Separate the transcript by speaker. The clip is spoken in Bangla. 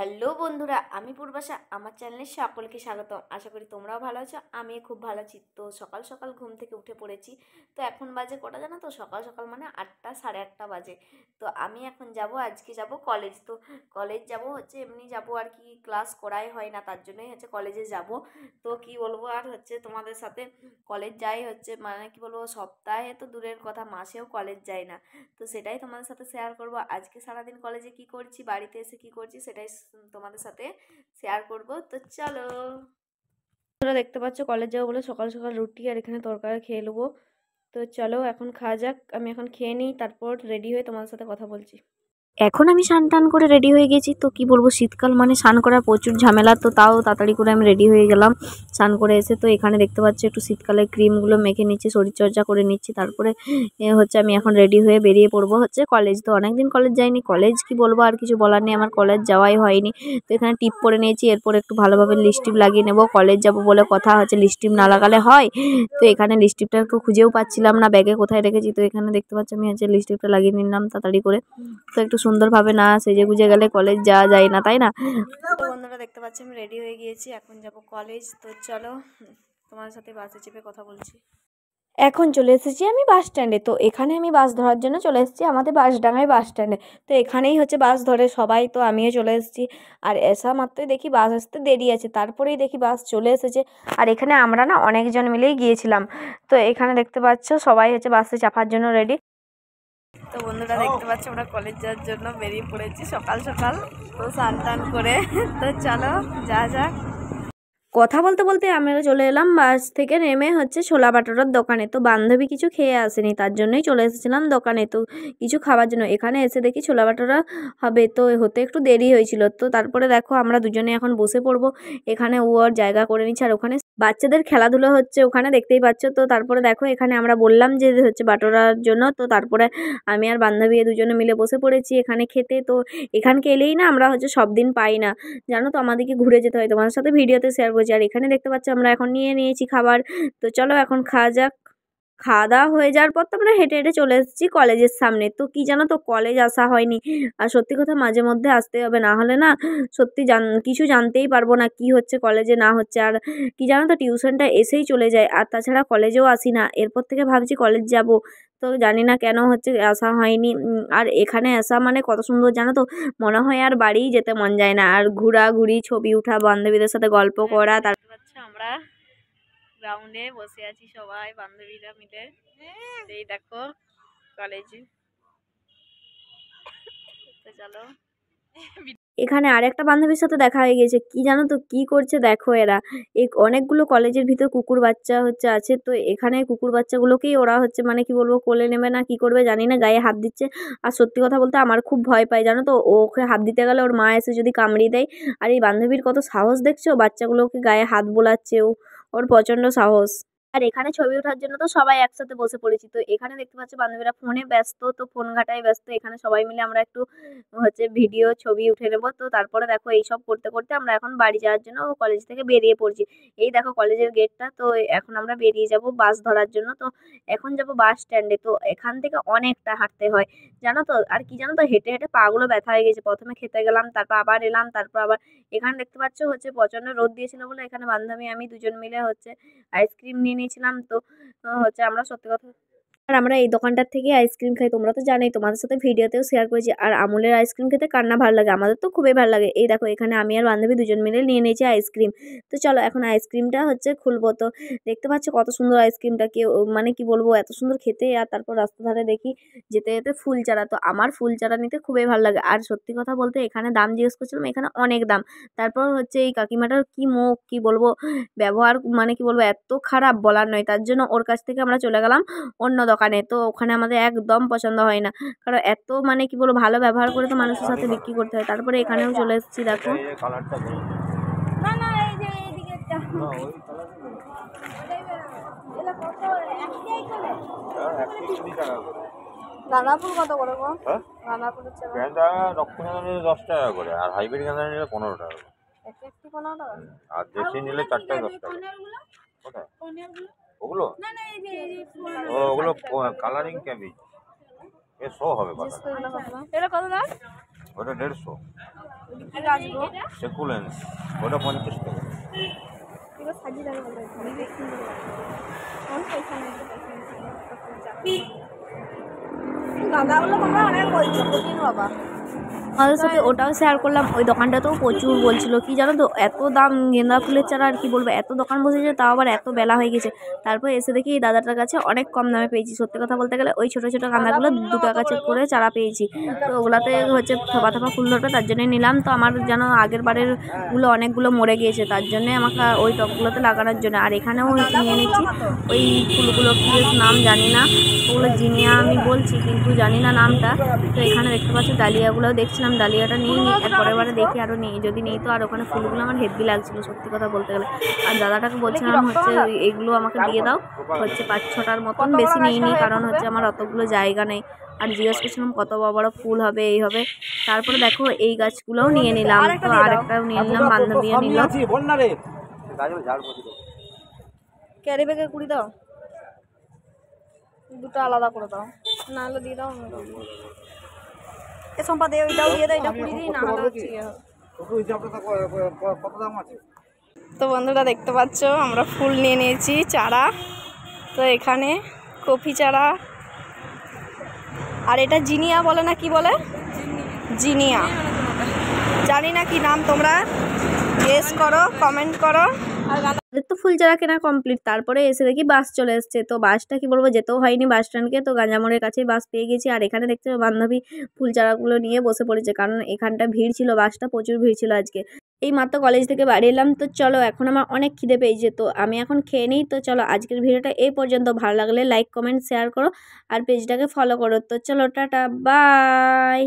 Speaker 1: হ্যালো বন্ধুরা, আমি পূর্বাশা। আমার চ্যানেলে সকলকে স্বাগতম। আশা করি তোমরাও ভালো আছো। আমি খুব ভালো আছি। তো সকাল সকাল ঘুম থেকে উঠে পড়েছি। তো এখন বাজে কটা জানো তো? সকাল সকাল মানে 8টা, 8:30 বাজে। তো আমি এখন আজকে যাব কলেজ। তো কলেজ যাব এমনি যাব আর কি, ক্লাস করাই হয় না, তার জন্যই কলেজে যাব। তো কি বলবো আর তোমাদের সাথে কলেজ যাই মানে কি বলবো, সপ্তাহে তো দূরের কথা, মাসেও কলেজ যাই না। তো সেটাই তোমাদের সাথে শেয়ার করব। আজকে সারাদিন কলেজে কি করছি, বাড়িতে এসে কি করছি, সেটাই তোমাদের সাথে শেয়ার করব। তো চলো, তোমরা দেখতে পাচ্ছ কলেজ যাবো বলে সকাল সকাল রুটি আর এখানে তরকারি খেয়ে নেবো। তো চলো এখন খাওয়া যাক। আমি এখন খেয়ে নিই, তারপর রেডি হয়ে তোমাদের সাথে কথা বলছি। এখন আমি স্নান টান করে রেডি হয়ে গেছি। তো কি বলবো, শীতকাল মানে স্নান করা প্রচুর ঝামেলা। তো তাও তাড়াতাড়ি করে আমি রেডি হয়ে গেলাম স্নান করে এসে। তো এখানে দেখতে পাচ্ছি একটু শীতকালের ক্রিমগুলো মেখে নিচ্ছি, শরীরচর্চা করে নিচ্ছি। তারপরে আমি এখন রেডি হয়ে বেরিয়ে পড়বো কলেজ। তো অনেকদিন কলেজ যাইনি। কলেজ কি বলবো, আর কিছু বলার নেই, আমার কলেজ যাওয়াই হয়নি। তো এখানে টিপ পরে নিয়েছি, এরপর একটু ভালোভাবে লিপস্টিক লাগিয়ে নেবো। কলেজ যাব বলে কথা, লিপস্টিক না লাগালে হয়? তো এখানে লিপস্টিকটা একটু খুঁজেও পাচ্ছিলাম না, ব্যাগে কোথায় রেখেছি। তো এখানে দেখতে পাচ্ছি আমি লিপস্টিকটা লাগিয়ে নিলাম তাড়াতাড়ি করে। তো একটু সুন্দরভাবে না সেজে গুজে গেলে কলেজ যাওয়া যায় না, তাই না? তো বন্ধুরা দেখতে পাচ্ছি আমি রেডি হয়ে গিয়েছি, এখন যাব কলেজ। তো চলো তোমার সাথে বাসে চেপে কথা বলছি। এখন চলে এসেছি আমি বাস স্ট্যান্ডে। তো এখানে আমি বাস ধরার জন্য চলে এসেছি আমাদের বাঁশডাঙ্গায় বাস স্ট্যান্ডে। তো এখানেই বাস ধরে সবাই। তো আমিও চলে এসেছি। আর এসা মাত্রই দেখি বাস আসতে দেরি আছে, তারপরেই দেখি বাস চলে এসেছে। আর এখানে আমরা না অনেকজন মিলেই গিয়েছিলাম। তো এখানে দেখতে পাচ্ছ সবাই বাসে চাপার জন্য রেডি। তো বন্ধুরা দেখতে পাচ্ছ আমরা কলেজ যাওয়ার জন্য বেরিয়ে পড়েছি সকাল সকাল। তো স্নান টান করে তো চলো যাক। কথা বলতে বলতে আমরা চলে এলাম বাস থেকে নেমে ছোলা বাটোরার দোকানে। তো বান্ধবী কিছু খেয়ে আসেনি, তার জন্যই চলে এসেছিলাম দোকানে তো কিছু খাওয়ার জন্য। এখানে এসে দেখি ছোলা বাটোরা হবে, তো হতে একটু দেরি হয়েছিল। তো তারপরে দেখো আমরা দুজনে এখন বসে পড়বো। এখানে ও আর জায়গা করে নিচ্ছে, আর ওখানে বাচ্চাদের খেলাধুলো হচ্ছে ওখানে, দেখতেই পাচ্ছ। তো তারপরে দেখো এখানে আমরা বললাম যে বাটোরার জন্য। তো তারপরে আমি আর বান্ধবী দুজনে মিলে বসে পড়েছি এখানে খেতে। তো এখানকে এলেই না আমরা সব দিন পাই না, জানো তো, আমাদেরকে ঘুরে যেতে হয়। তোমাদের সাথে ভিডিওতে শেয়ার করছি। আর এখানে দেখতে পাচ্ছ আমরা এখন নিয়েছি খাবার। তো চলো এখন খাওয়া যাক। খাওয়া দাওয়া হয়ে যাওয়ার পর তো আমরা হেঁটে হেঁটে চলে এসেছি কলেজের সামনে। তো কি জানো তো, কলেজ আসা হয়নি। আর সত্যি কথা মাঝে মধ্যে আসতে হবে, না হলে না সত্যি কিছু জানতেই পারবো না কি হচ্ছে কলেজে না হচ্ছে। আর কি জানো তো, টিউশনটা এসেই চলে যায়, আর তাছাড়া কলেজেও আসি না। এরপর থেকে ভাবছি কলেজ যাব, তো জানি না কেন আসা হয়নি। আর এখানে আসা মানে কত সুন্দর জানো তো, মনে হয় আর বাড়িই যেতে মন যায় না। আর ঘোরাঘুরি, ছবি উঠা, বান্ধবীদের সাথে গল্প করা। তারপর আমরা গ্রাউন্ডে বসে আছি সবাই বান্ধবীরা মিলে। এই দেখো কলেজে। চলো, এখানে আরেকটা বান্ধবীর সাথে দেখা হয়ে গেছে। কি জানো তো কি করছে দেখো, এরা অনেকগুলো কলেজের ভিতর কুকুর বাচ্চা আছে। তো এখানে কুকুর বাচ্চাগুলোকেই ওরা মানে কি বলবো, কোলে নেবে না কি করবে জানি না, গায়ে হাত দিচ্ছে। আর সত্যি কথা বলতে আমার খুব ভয় পাই, জানো তো, ওকে হাত দিতে গেলে ওর মা এসে যদি কামড়িয়ে দেয়। আর এই বান্ধবীর কত সাহস দেখছো, বাচ্চাগুলোকে গায়ে হাত বোলাচ্ছে। ওর প্রচণ্ড সাহস। আর এখানে ছবি ওঠার জন্য তো সবাই একসাথে বসে পড়েছি। তো এখানে দেখতে পাচ্ছি বান্ধবীরা ফোনে ব্যস্ত, তো ফোন ঘাটায় ব্যস্ত। এখানে সবাই মিলে আমরা একটু ভিডিও ছবি উঠে নেবো। তো তারপরে দেখো এইসব করতে করতে আমরা এখন বাড়ি যাওয়ার জন্য কলেজ থেকে বেরিয়ে পড়ছি। এই দেখো কলেজের গেটটা। তো এখন আমরা বেরিয়ে যাব বাস ধরার জন্য। তো এখন যাব বাস স্ট্যান্ডে। তো এখান থেকে অনেকটা হাঁটতে হয়, জানো তো। আর কি জানো তো, হেঁটে হেঁটে পাগুলো ব্যথা হয়ে গেছে। প্রথমে খেতে গেলাম, তারপর আবার এলাম, তারপর আবার এখানে দেখতে পাচ্ছ প্রচণ্ড রোদ দিয়েছিল বলে এখানে বান্ধবী আমি দুজন মিলে আইসক্রিম নিয়ে নিয়েছিলাম। তো আমরা সত্যি কথা, আর আমরা এই দোকানটার থেকে আইসক্রিম খাই, তোমরা তো জানোই, তোমাদের সাথে ভিডিওতেও শেয়ার করেছি। আর আমুলের আইসক্রিম খেতে কার না ভালো লাগে, আমাদের তো খুবই ভালো লাগে। এই দেখো এখানে আমি আর বান্ধবী দুজন মিলে নিয়ে নিয়েছি আইসক্রিম। তো চলো এখন আইসক্রিমটা খুলবো। তো দেখতে পাচ্ছ কত সুন্দর আইসক্রিমটা, কেউ মানে কি বলবো এত সুন্দর খেতে। আর তারপর রাস্তা ধারে দেখি যেতে যেতে ফুল চারা। তো আমার ফুল চারা নিতে খুবই ভালো লাগে। আর সত্যি কথা বলতে এখানে দাম জিজ্ঞেস করছিলাম, এখানে অনেক দাম। তারপর এই কাকিমাটার কি মুখ, কি বলবো, ব্যবহার মানে কি বলবো, এত খারাপ বলার নয়। তার জন্য ওর কাছ থেকে আমরা চলে গেলাম অন্য দোকানে। তো ওখানে আমাদের একদম পছন্দ হয় না, কারণ এত মানে কি বলবো ভালো ব্যবহার করে তো মানুষের সাথে বিক্রি করতে হয়। তারপরে এখানেও চলে এসেছি দেখো। গাঁদা ফুল কত করে গো? গাঁদা ফুল
Speaker 2: রক্তচন্দন 10 টাকা করে, আর হাইব্রিড গাঁদা নিলে 15 টাকা করে।
Speaker 1: একটি 15 টাকা?
Speaker 2: আর দেশি নিলে 4টায় 10 টাকা। কোথায় ওগুলো? ওগুলো কালারিং ক্যাবেজ, এ শো হবে কথা।
Speaker 1: এটা কত দাম?
Speaker 2: ওটা 150।
Speaker 1: কি গাছ গো?
Speaker 2: সেকুলেন্স ওটা 50 টাকা।
Speaker 1: এগুলো সাজিয়ে রাখা ভালো হয়, বেশ সুন্দর লাগে। আমার পয়সা নেই তো পয়সা নেই। গাঁদাগুলো তোমরা অনেক বলছো, প্রচুর বাবা। আমাদের সাথে ওটাও শেয়ার করলাম। ওই দোকানটাতেও প্রচুর বলছিল, কি জানো তো, এত দাম গেঁদা ফুলের চারা, আর কি বলবো, এত দোকান বসেছে, তাও আবার এত বেলা হয়ে গেছে। তারপর এসে দেখি এই দাদাটার কাছে অনেক কম দামে পেয়েছি। সত্যি কথা বলতে গেলে ওই ছোটো ছোটো গাঁদাগুলো 2 টাকা করে চারা পেয়েছি। তো ওগুলাতে হচ্ছে থোপা থোপা ফুল ধরবে, তার জন্যই নিলাম। তো আমার যেন আগের বারের গুলো অনেকগুলো মরে গিয়েছে, তার জন্যে আমাকে ওই টবগুলোতে লাগানোর জন্য। আর এখানেও নিয়ে নিচ্ছি ওই ফুলগুলো, কি বেশ নাম জানি না, ওগুলো জিনিয়া আমি বলছি কিন্তু জানি না নামটা। তো এখানে দেখতে পাচ্ছ ডালিয়াগুলোও দেখছিলাম, ডালিয়াটা নিয়ে নিই, আর পরের বারে দেখি আরও নিই, যদি নিই তো। আর ওখানে ফুলগুলো আমার হেভি লাগছিলো সত্যি কথা বলতে গেলে। আর দাদাটাকে বলছিলাম হচ্ছে এগুলো আমাকে দিয়ে দাও, হচ্ছে 5-6টার মতন, বেশি নিই কারণ হচ্ছে আমার অতগুলো জায়গা নেই। আর জিজ্ঞেস করছিলাম কত বড় বড় ফুল হবে, এই হবে। তারপরে দেখো এই গাছগুলোও নিয়ে নিলাম। তো আরেকটাও নিয়ে নিলাম, বান্ধবীও নিল। ক্যারি ব্যাগে কুড়ি দাও, দুটো আলাদা করে দাও, নাহলে দিয়ে দাও। এ সম্পা দে, ওইটাও দিয়ে দাও, এটা কুড়ি দিই, না হলে হচ্ছে ইয়ে হবে। তো বন্ধুরা দেখতে পাচ্ছ আমরা ফুল নিয়ে নিয়েছি চারা। তো এখানে কফি চারা, আর এটা জিনিয়া বলে না কি বলে, জিনিয়া জানি না কি নাম, তোমরা গেস করো, কমেন্ট করো। আর তো ফুল চারা কেনা কমপ্লিট। তারপরে এসে দেখি বাস চলে এসছে। তো বাসটা কি বলবো, যেতেও হয়নি বাস স্ট্যান্ডকে, তো গাঁজামোড়ের কাছেই বাস পেয়ে গেছি। আর এখানে দেখতে বান্ধবী ফুল চারাগুলো নিয়ে বসে পড়েছে, কারণ এখানটা ভিড় ছিল, বাসটা প্রচুর ভিড় ছিল আজকে। এই মাত্র কলেজ থেকে বাড়ি এলাম। তো চলো, এখন আমার অনেক খিদে পেয়েছে, তো আমি এখন খেয়ে নিই। তো চলো, আজকের ভিডিওটা এই পর্যন্ত। ভালো লাগলে লাইক কমেন্ট শেয়ার করো, আর পেজটাকে ফলো করো। তো চলো, টাটা, বাই।